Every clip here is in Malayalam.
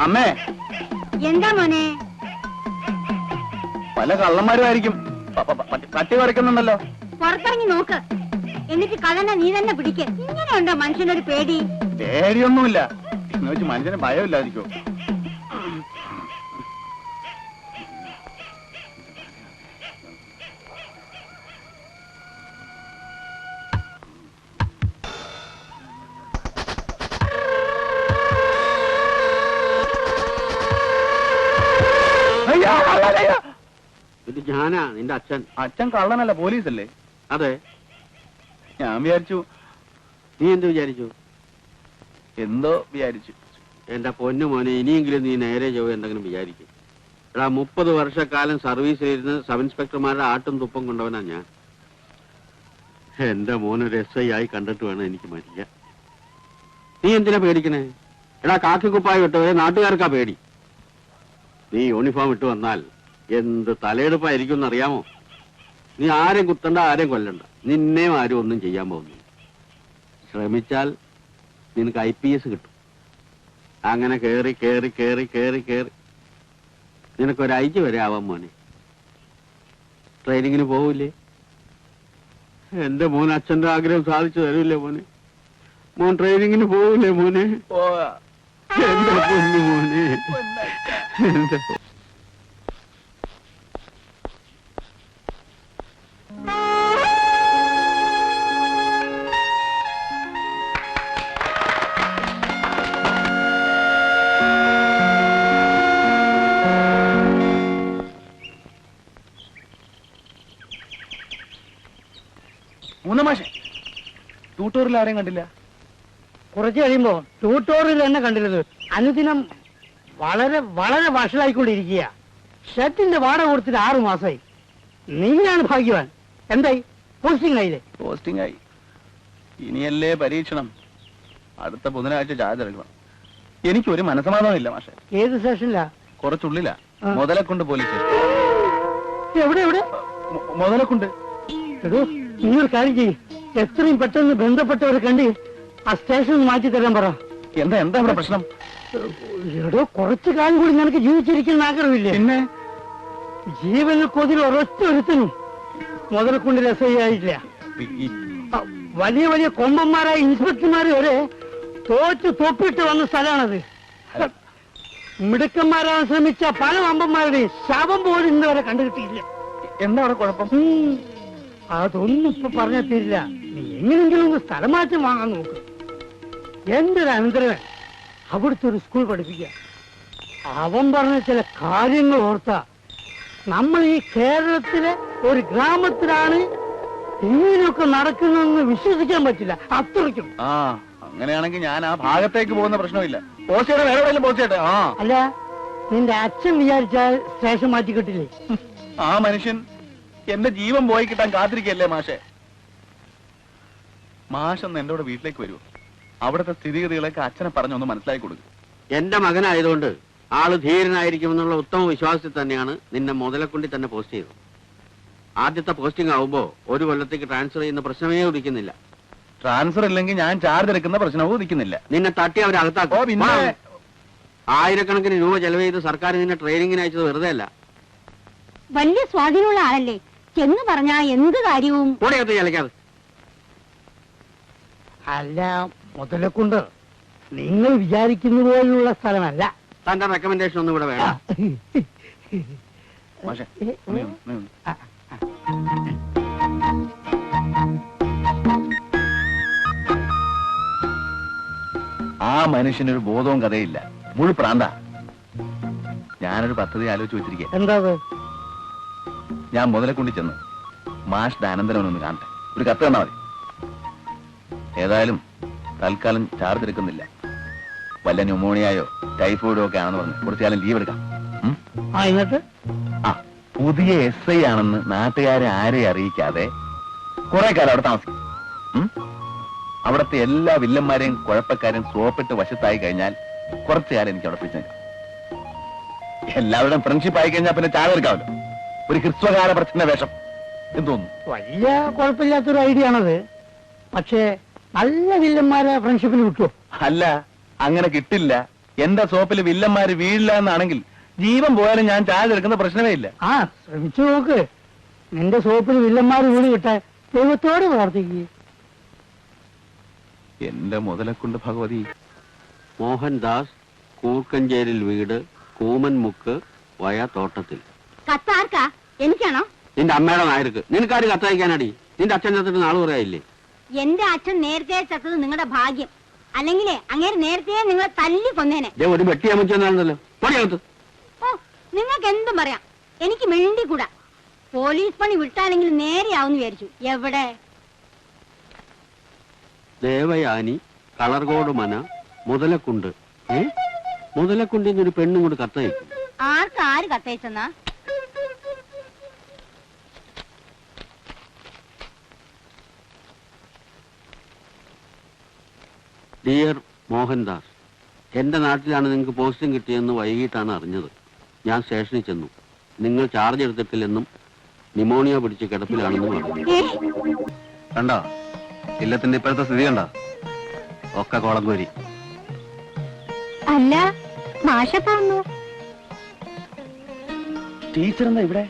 അമ്മേ, എന്താ മോനെ? പല കള്ളന്മാരുമായിരിക്കും. പട്ടി വരയ്ക്കുന്നുണ്ടല്ലോ. പുറത്തിറങ്ങി നോക്ക്, എന്നിട്ട് കള്ളനെ നീ തന്നെ പിടിക്ക്. ഇങ്ങനെയുണ്ടോ മനുഷ്യനൊരു പേടി? പേടിയൊന്നുമില്ല എന്ന് വെച്ച് മനുഷ്യന് ഭയമില്ലാതിരിക്കോ? ഇത് ഞാനാ, നിന്റെ അച്ഛൻ. അച്ഛൻ കള്ളനല്ല, പോലീസല്ലേ? അതെ. ഞാൻ വിചാരിച്ചു. നീ എന്ത് വിചാരിച്ചു? എന്തോ വിചാരിച്ചു. എന്റെ പൊന്നു മോനെ, ഇനിയെങ്കിലും നീ നേരെ ചൊവ്വ എന്തെങ്കിലും വിചാരിക്കും. എടാ, 30 വർഷക്കാലം സർവീസിലിരുന്ന് സബ് ഇൻസ്പെക്ടർമാരുടെ ആട്ടും തുപ്പം കൊണ്ടവനാ ഞാൻ. എന്റെ മോനൊരു SI ആയി കണ്ടിട്ട് വേണം എനിക്ക് മരിക്കാൻ. നീ എന്തിനാ പേടിക്കണേ? എടാ, കാക്കിക്കുപ്പായി വിട്ടവരെ നാട്ടുകാർക്കാ പേടി. നീ യൂണിഫോം ഇട്ട് വന്നാൽ എന്ത് തലയെടുപ്പായിരിക്കും എന്നറിയാമോ? നീ ആരെയും കുത്തണ്ട, ആരെയും കൊല്ലണ്ട. നിന്നെയും ആരും ഒന്നും ചെയ്യാൻ പോകുന്നു. ശ്രമിച്ചാൽ നിനക്ക് IPS കിട്ടും. അങ്ങനെ കേറി കേറി കേറി കേറി കേറി നിനക്കൊരു IG വരെ ആവാൻ മോനെ. ട്രെയിനിങ്ങിന് പോവില്ലേ? എന്റെ മോൻ അച്ഛന്റെ ആഗ്രഹം സാധിച്ചു തരൂല്ലേ മോനെ? മോൻ ട്രെയിനിങ്ങിന് പോവില്ലേ മോനെ? എന്റെ പൊന്നു മോനെ, എന്റെ മൂന്നമാഷെ, ട്യൂട്ടോറിൽ ആരെയും കണ്ടില്ല. കുറച്ച് കഴിയുമ്പോ ട്യൂട്ടോറിയൽ തന്നെ കണ്ടിരുന്നത് അനുദിനം വളരെ വളരെ വഷളായിക്കൊണ്ടിരിക്കുക. ഷർട്ടിന്റെ വാടക കൊടുത്തിട്ട് 6 മാസമായി. നീയാണ് ഭാഗ്യവാൻ. എന്തായി? പോസ്റ്റിംഗ് ആയില്ലേ? പോസ്റ്റിംഗ് ആയി. ഇനിയല്ലേ പരീക്ഷണം. അടുത്ത ബുധനാഴ്ച ചാർജ് എടുക്കണം. എനിക്കൊരു മനസ്സമാധാനമില്ല മാഷെ. ഏത് സ്റ്റേഷനിലാ? കുറച്ചുള്ളിലാ. മുതലക്കുണ്ട് പോലീസ്. എവിടെ എവിടെ? മുതലക്കുണ്ട്. എടോ, നിങ്ങൾ കാര്യം ചെയ്യും, എത്രയും പെട്ടെന്ന് ബന്ധപ്പെട്ടവരെ കണ്ട് ആ സ്റ്റേഷൻ മാറ്റി തരാൻ പറ. എന്താ എന്താ ഇവിടെ പ്രശ്നം? എടോ, കുറച്ചു കാലം കൂടി നിനക്ക് ജീവിച്ചിരിക്കുന്ന ആഗ്രഹമില്ലേ? പിന്നെ ജീവനിൽ കൊതിൽ ഒരൊറ്റ ഒരുത്തനും മുതലക്കുണ്ടിൽ SI ആയില്ല. വലിയ വലിയ കൊമ്പന്മാരായ ഇൻസ്പെക്ടർമാര് വരെ തോറ്റ് തൊപ്പിട്ട് വന്ന സ്ഥലമാണത്. മിടുക്കന്മാരാൻ ശ്രമിച്ച പല വമ്പന്മാരുടെയും ശവം പോലും ഇന്ന് വരെ കണ്ടുകിട്ടിയില്ല. എന്താ അവിടെ കുഴപ്പം? അതൊന്നും ഇപ്പൊ പറഞ്ഞാൽ തീരില്ല. നീ എങ്ങനെങ്കിലും ഒന്ന് സ്ഥലമാറ്റം വാങ്ങാൻ നോക്ക്. എന്റെ ഒരു അനന്തരവൻ അവിടുത്തെ ഒരു സ്കൂൾ പഠിപ്പിക്കുക. അവൻ പറഞ്ഞ ചില കാര്യങ്ങൾ ഓർത്താ നമ്മൾ ഈ കേരളത്തിലെ ഒരു ഗ്രാമത്തിലാണ് ഇങ്ങനെയൊക്കെ നടക്കുന്നതെന്ന് വിശ്വസിക്കാൻ പറ്റില്ല. അത്രയ്ക്കും. അങ്ങനെയാണെങ്കിൽ ഞാൻ ആ ഭാഗത്തേക്ക് പോകുന്ന പ്രശ്നമില്ല. പോസ്റ്റ് വേറെ എവിടെയെങ്കിലും പോസ്റ്റ് ചെയ്യട്ടെ. അല്ല, നിന്റെ അച്ഛൻ വിചാരിച്ചാൽ സ്റ്റേഷൻ മാറ്റി കിട്ടില്ലേ? ആ മനുഷ്യൻ എന്റെ ജീവൻ പോയി കിട്ടാൻ കാത്തിരിക്കല്ലേ മാഷെ. മാഷെന്ന് എന്റെ കൂടെ വീട്ടിലേക്ക് വരുമോ? അവിടുത്തെ സ്ഥിതിഗതികളൊക്കെ അച്ഛനെ പറഞ്ഞൊന്ന് മനസ്സിലാക്കി കൊടുക്കും. എന്റെ മകനായതുകൊണ്ട് ആള് ധീരനായിരിക്കുമെന്നുള്ള ഉത്തമ വിശ്വാസത്തിൽ തന്നെയാണ് നിന്നെ മുതലക്കുണ്ടി തന്നെ പോസ്റ്റ് ചെയ്തത്. ആദ്യത്തെ പോസ്റ്റിംഗ് ആവുമ്പോ 1 കൊല്ലത്തേക്ക് ട്രാൻസ്ഫർ ചെയ്യുന്ന പ്രശ്നമേ ഉദിക്കുന്നില്ല. ട്രാൻസ്ഫർ ഇല്ലെങ്കിൽ ഞാൻ ചാർജ് എടുക്കുന്ന പ്രശ്നവും ഉദിക്കുന്നില്ല. നിന്നെ തട്ടി അവരകത്താക്കും. പിന്നെ ആയിരക്കണക്കിന് രൂപ ചെലവ് ചെയ്ത് സർക്കാർ നിന്നെ ട്രെയിനിങ്ങിന് അയച്ചത് വെറുതെ അല്ല. വലിയ സ്വാധീനമുള്ള ആളല്ലേ, ചെന്ന് പറഞ്ഞാ എന്ത് കാര്യവും. കൂടെയകത്ത് ചലക്കാതെ. അല്ല, മുതലക്കുണ്ട് നിങ്ങൾ വിചാരിക്കുന്ന പോലുള്ള സ്ഥലമല്ല. തന്റെ റെക്കമെൻഡേഷൻ ഒന്നും ഇവിടെ വേണം. മാഷെ, ആ മനുഷ്യനൊരു ബോധവും കഥയില്ല. മുഴു പ്രാന്ത. ഞാനൊരു പദ്ധതി ആലോചിച്ച് വെച്ചിരിക്കുക. എന്താ? ഞാൻ മുതലക്കുണ്ടി ചെന്ന് മാഷിന്റെ അനന്തരവനൊന്ന് കാണട്ടെ. ഒരു കത്ത് തന്നാ മതി. ഏതായാലും തൽക്കാലം ചാർജ് എടുക്കുന്നില്ല. വല്ല ന്യൂമോണിയായോ ടൈഫോയിഡോ ഒക്കെ ആണെന്ന് പറഞ്ഞ് കുറച്ചു കാലം ലീവ് എടുക്കാം. എന്നിട്ട് പുതിയ SI ആണെന്ന് നാട്ടുകാരെ ആരെയും അറിയിക്കാതെ കുറെ കാലം അവിടെ താമസിക്കും. അവിടുത്തെ എല്ലാ വില്ലന്മാരെയും കുഴപ്പക്കാരെയും സോപ്പിട്ട് വശത്തായി കഴിഞ്ഞാൽ കുറച്ചു കാലം എനിക്ക് അവിടെ പിടിച്ചു നിൽക്കാം. എല്ലാവരുടെയും ഫ്രണ്ട്ഷിപ്പ് ആയി കഴിഞ്ഞാൽ പിന്നെ ചാർജ് എടുക്കാമല്ലോ. ഒരു ഹ്രസ്വകാല പ്രശ്ന വേഷം എന്തോന്നു. വലിയ കുഴപ്പമില്ലാത്തൊരു ഐഡിയ ആണത്. പക്ഷേ നല്ല വില്ലന്മാരെ ഫ്രണ്ട്ഷിപ്പിന് കിട്ടുമോ? അല്ല, അങ്ങനെ കിട്ടില്ല. എന്റെ സോപ്പിൽ വില്ലന്മാര് വീഴില്ല എന്നാണെങ്കിൽ ജീവൻ പോയാലും ഞാൻ ചാർജ് എടുക്കുന്ന പ്രശ്നമേ ഇല്ല. ആ ശ്രമിച്ചു നോക്ക്. നിന്റെ സോപ്പിൽ വില്ലന്മാർ വീട് കിട്ടാൻ ദൈവത്തോട് പ്രാർത്ഥിക്കുക. എന്റെ മുതലെക്കൊണ്ട് ഭഗവതി. മോഹൻദാസ്, കൂർക്കഞ്ചേരിൽ വീട്, കൂമൻമുക്ക്, വയ തോട്ടത്തിൽ. കത്താർക്കാ? എനിക്കാണോ? നിന്റെ അമ്മയുടെ നായർക്ക്. നിനക്കാര് കത്തയക്കാനടി? നിന്റെ അച്ഛൻ ചത്തിട്ട് നാള് പറയായില്ലേ? എന്റെ അച്ഛൻ നേരത്തെ ചത്തത് നിങ്ങളുടെ ഭാഗ്യം. അല്ലെങ്കിലേ അങ്ങേര് നേരത്തെ നിങ്ങളെ തല്ലി കൊന്നേനെ. ഒരു വെട്ടി അമ്മച്ചെന്നാണല്ലോ. പൊടിയകത്ത്. ഓ, നിങ്ങൾക്ക് എന്തും പറയാം, എനിക്ക് മിണ്ടിക്കൂടാ. പോലീസ് പണി വിട്ടാലെങ്കിൽ നേരെയാവുന്നു വിചാരിച്ചു. എവിടെ? ദേവയാനി, കളർകോട് മന, മുതലക്കുണ്ട്. മുതലക്കുണ്ടിൽ ഒരു പെണ്ണും കൂടി കത്തയക്കും. ആർക്കാര് കത്തയച്ചെന്നാ? ഡിയർ മോഹൻദാസ്, എന്റെ നാട്ടിലാണ് നിങ്ങൾക്ക് പോസ്റ്റിംഗ് കിട്ടിയെന്ന് വൈകിട്ടാണ് അറിഞ്ഞത്. ഞാൻ സ്റ്റേഷനിൽ ചെന്നു. നിങ്ങൾ ചാർജ് എടുത്തിട്ടില്ലെന്നും നിമോണിയ പിടിച്ച് കിടപ്പിലാണെന്നും പറഞ്ഞു. കണ്ടോ ഇല്ലത്തിന്റെ ഇപ്പോഴത്തെ സ്ഥിതി കണ്ടോ? ഒക്കെ കോളംകോരി. അല്ല, മാഷപ്പാന്നു. ടീച്ചർ എന്താ ഇവിടെ?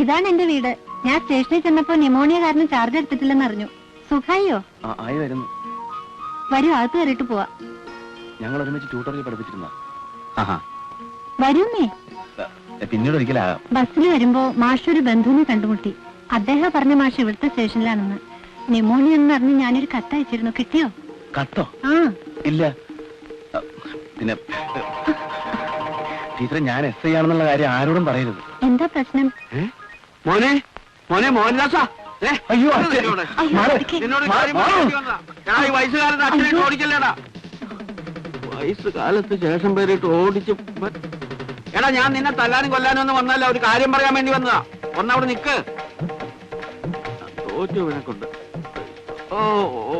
ഇതാണ് എന്റെ വീട്. ഞാൻ സ്റ്റേഷനിൽ ചെന്നപ്പോ ന്യൂമോണിയ കാരണം ചാർജ് എടുത്തിട്ടില്ലെന്ന് അറിഞ്ഞു. സുഖായോ? ആയി വരുന്നു. വരൂ, അകത്ത് കയറിയിട്ട് പോവാ. ഞങ്ങൾ ഒരുമിച്ച് ട്യൂട്ടോറിയൽ പഠിപ്പിച്ചിരുന്ന. വരൂന്നേ. പിന്നീട് ഒരിക്കലാ ബസ്സിൽ വരുമ്പോ മാഷ് ഒരു ബന്ധുവിനെ കണ്ടുമുട്ടി. അദ്ദേഹം പറഞ്ഞ മാഷ് ഇവിടുത്തെ സ്റ്റേഷനിലാണെന്ന്. ന്യൂമോണിയ എന്ന് പറഞ്ഞ് ഞാനൊരു കത്തയച്ചിരുന്നു. കിട്ടിയോ? കത്തോ? ആ ഇല്ല. പിന്നെ ടീച്ചറെ, ഞാൻ SI ആണെന്നുള്ള കാര്യം ആരോടും പറയരുത്. എന്താ പ്രശ്നം? മോനെ മോനെ മോഹൻദാസാ. അയ്യോ, വയസ്സുകാലത്ത് അച്ഛനായിട്ട് ഓടിക്കല്ലേടാ. വയസ്സുകാലത്ത് ശേഷം പേരിട്ട് ഓടിച്ച്. എടാ, ഞാൻ നിന്നെ തല്ലാനും കൊല്ലാനും ഒന്നും വന്നല്ല, ഒരു കാര്യം പറയാൻ വേണ്ടി വന്നതാ. ഒന്നവിടെ നിക്ക്. തോറ്റു ഇവനെ കൊണ്ട്. ഓ ഓ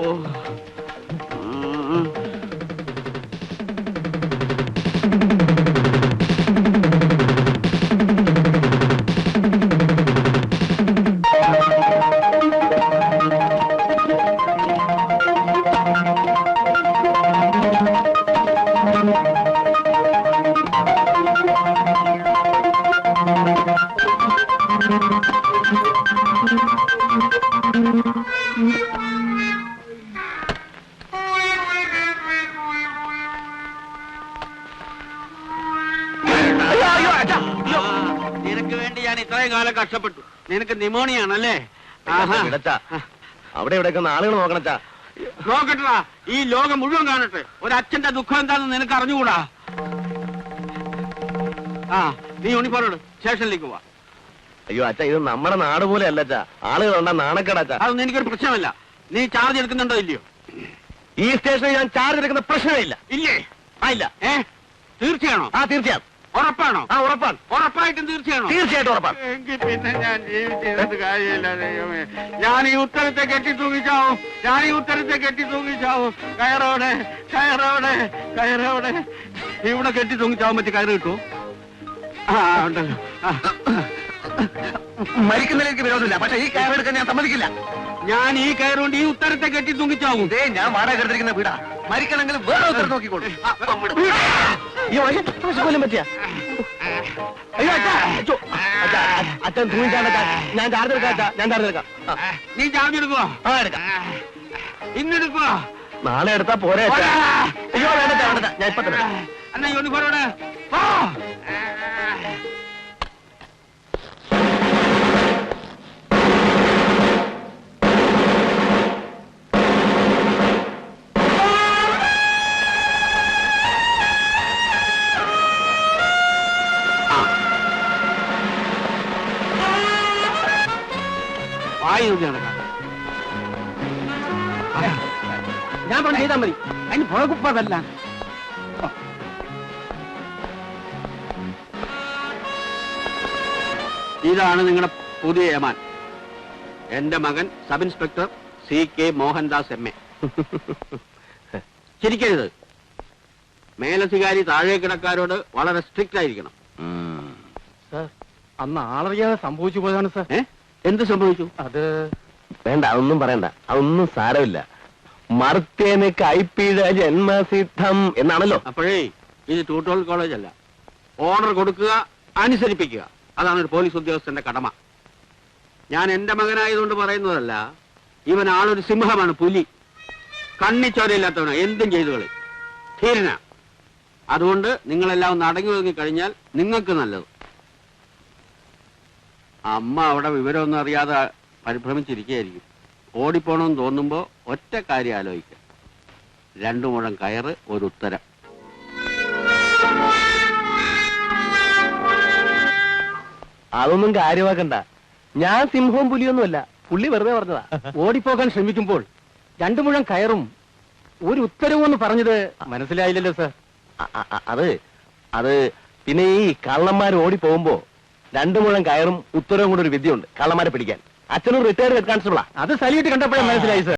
നിനക്ക് വേണ്ടി ഞാൻ ഇത്രയും കാലം കഷ്ടപ്പെട്ടു. നിനക്ക് നിമോണിയ ആണല്ലേ? അവിടെ ഇവിടെയൊക്കെ ആളുകൾ നോക്കണച്ചാ. നോക്കട്ടാ, ഈ ലോകം മുഴുവൻ കാണട്ടെ. ഒരച്ഛന്റെ ദുഃഖം എന്താണെന്ന് നിനക്ക് അറിഞ്ഞുകൂടാ. നീ യൂണിഫോം സ്റ്റേഷനിലേക്ക് പോവാ. അയ്യോ അച്ഛാ, ഇത് നമ്മുടെ നാട് പോലെ അല്ല അച്ഛാ. ആളുകൾ ഉണ്ടാ നാണക്കേടാച്ചാ. അതൊന്നും എനിക്കൊരു പ്രശ്നമല്ല. നീ ചാർജ് എടുക്കുന്നുണ്ടോ ഇല്ലയോ? ഈ സ്റ്റേഷനിൽ ഞാൻ ചാർജ് എടുക്കുന്ന പ്രശ്നമേ ഇല്ല. ഇല്ലേ? ഇല്ല. തീർച്ചയാണോ? തീർച്ചയായും. ഉറപ്പാണോ? ഉറപ്പാണ്. ഉറപ്പായിട്ടും തീർച്ചയാണോ? തീർച്ചയായിട്ടും ഉറപ്പാണ്. എങ്കിൽ പിന്നെ ഞാൻ ജീവിച്ചിരുന്നത് കാര്യമില്ല. ദൈവമേ, ഞാൻ ഈ ഉത്തരത്തെ കെട്ടി തൂങ്ങിച്ചാവും. ഞാൻ ഈ ഉത്തരത്തെ കെട്ടി തൂങ്ങിച്ചാവും. കയറോടെ കയറോടെ കയറോടെ. ഇവിടെ കെട്ടി തൂങ്ങിച്ചാവും. മറ്റേ കയറ് കിട്ടുമോ? ഉണ്ടല്ലോ. മരിക്കുന്നതിലേക്ക് വിരോധമില്ല, പക്ഷെ ഈ കയറെടുക്കാൻ ഞാൻ സമ്മതിക്കില്ല. ഞാൻ ഈ കയറുകൊണ്ട് ഈ ഉത്തരത്തെ കെട്ടി തൂങ്ങിച്ചാവും. ഞാൻ വാടക എടുത്തിരിക്കുന്ന വീടാ. മരിക്കണമെങ്കിൽ വേറെ ഉത്തരം നോക്കിക്കോളൂ. കൊല്ലം പറ്റിയ. അയ്യോ അച്ഛാ, അച്ഛൻ തൂങ്ങിച്ചാണ്. ഞാൻ ചാർജ് എടുക്കാം. ഞാൻ ചാർജ് എടുക്കാം. നീ ചാർജ് എടുക്കുവോ? എടുക്കാം. ഇന്നെടുക്കുവോ? നാളെ എടുത്താ പോരെ. അയ്യോ വേണ്ട വേണ്ട, ഞാൻ ഇപ്പൊ തന്നെ. എന്നാ യൂണിഫോമോടെ ഞാൻ പറഞ്ഞു ചെയ്താൽ മതി. അതിന് പുഴകുപ്പതല്ല. ഇതാണ് നിങ്ങളുടെ പുതിയ യമാൻ. എന്റെ മകൻ sub inspector CK Mohandas MA. ചിരിക്കരുത്. മേലധികാരി താഴെ കിടക്കാരോട് വളരെ സ്ട്രിക്റ്റ് ആയിരിക്കണം. അന്ന് ആളറിയാതെ സംഭവിച്ചു പോയതാണ് സാർ. എന്ത് സംഭവിച്ചു? അത് വേണ്ട, അതൊന്നും പറയണ്ട. അതൊന്നും സാരമില്ല. മർത്തേന് കൈപ്പീഴ ജന്മസിദ്ധം എന്നാണല്ലോ. അപ്പോഴേ ഇത് ട്യൂട്ടോറിയൽ കോളേജ് അല്ല. ഓർഡർ കൊടുക്കുക, അനുസരിപ്പിക്കുക, അതാണ് ഒരു പോലീസ് ഉദ്യോഗസ്ഥന്റെ കടമ. ഞാൻ എന്റെ മകനായതുകൊണ്ട് പറയുന്നതല്ല. ഇവൻ ആളൊരു സിംഹമാണ്, പുലി. കണ്ണിച്ചോരയില്ലാത്തവനാ, എന്തും ചെയ്തു കളി, ധീരന. അതുകൊണ്ട് നിങ്ങളെല്ലാം ഒന്ന് അടങ്ങി ഒതുങ്ങി കഴിഞ്ഞാൽ നിങ്ങൾക്ക് നല്ലത്. അമ്മ അവിടെ വിവരമൊന്നും അറിയാതെ പരിഭ്രമിച്ചിരിക്കുകയായിരിക്കും. ഓടിപ്പോണമെന്ന് തോന്നുമ്പോ ഒറ്റ കാര്യം ആലോചിക്കുക. 2 മുഴം കയറ്, ഒരു ഉത്തരം. അതൊന്നും കാര്യമാക്കണ്ട. ഞാൻ സിംഹവും പുലിയൊന്നുമല്ല, പുള്ളി വെറുതെ പറഞ്ഞതാ. ഓടിപ്പോകാൻ ശ്രമിക്കുമ്പോൾ 2 മുഴം കയറും ഒരു ഉത്തരവും എന്ന് പറഞ്ഞത് മനസ്സിലായില്ലല്ലോ സാർ. അത് പിന്നെ ഈ കള്ളന്മാർ ഓടി പോകുമ്പോ 2 മുഴം കയറും ഉത്തരവും കൂടെ ഒരു വിദ്യയുണ്ട് കള്ളന്മാരെ പിടിക്കാൻ. അച്ഛനും റിട്ടയർഡ് ഹെഡ് കോൺസ്റ്റബിളാ. അത് സല്യൂട്ട് കണ്ടപ്പോഴേ മനസ്സിലായി സാർ.